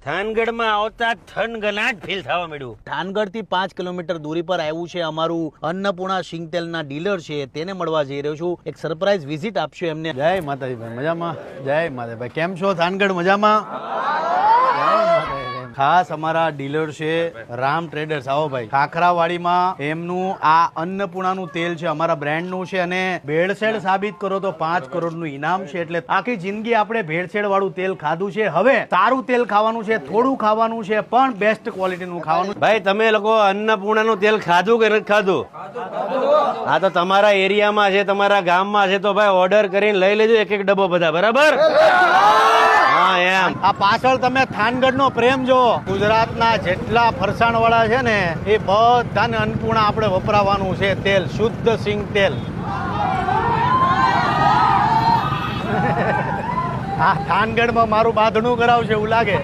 થાનગઢમાં આવતા થનગનાટ ફીલ થવા મળ્યું. થાનગઢ થી 5 કિલોમીટર દૂરી પર આવ્યું છે અમારું અન્નપૂર્ણા સિંગ તેલના ડીલર છે, તેને મળવા જઈ રહ્યો છું. એક સરપ્રાઈઝ વિઝિટ આપશું એમને. જય માતાજી ભાઈ, મજામાં? જય માતાજી ભાઈ, કેમ છો? થાનગઢ મજામાં? ખાસ અમારા ડીલર છે રામ ટ્રેડર્સ. આવો ભાઈ, ખાખરાવાડીમાં એમનું આ અન્નપૂર્ણાનું તેલ છે, અમારા બ્રાન્ડનું છે, અને ભેળસેળ સાબિત કરો તો 5 કરોડનું ઇનામ છે. એટલે આખી જિંદગી આપણે ભેળસેળ વાળું તેલ ખાધું છે, હવે સારું તેલ ખાવાનું છે, થોડું ખાવાનું છે, પણ બેસ્ટ ક્વોલિટીનું ખાવાનું. ભાઈ તમે લોકો અન્નપૂર્ણાનું તેલ ખાધું કે નથી ખાધું? હા, તો તમારા એરિયામાં છે, તમારા ગામમાં છે, તો ભાઈ ઓર્ડર કરીને લઈ લેજો એક ડબ્બો બધા, બરાબર? હા એમ. આ પાછળ તમે થાનગઢનો પ્રેમ જો. ગુજરાતના જેટલા ફરસાણ વાળા છે ને એ બધાને અન્નપૂર્ણા આપણે વપરાવાનું છે તેલ, શુદ્ધ સિંગ તેલ. આ થાનગઢમાં મારું બાંધણું કરાવશે એવું લાગે.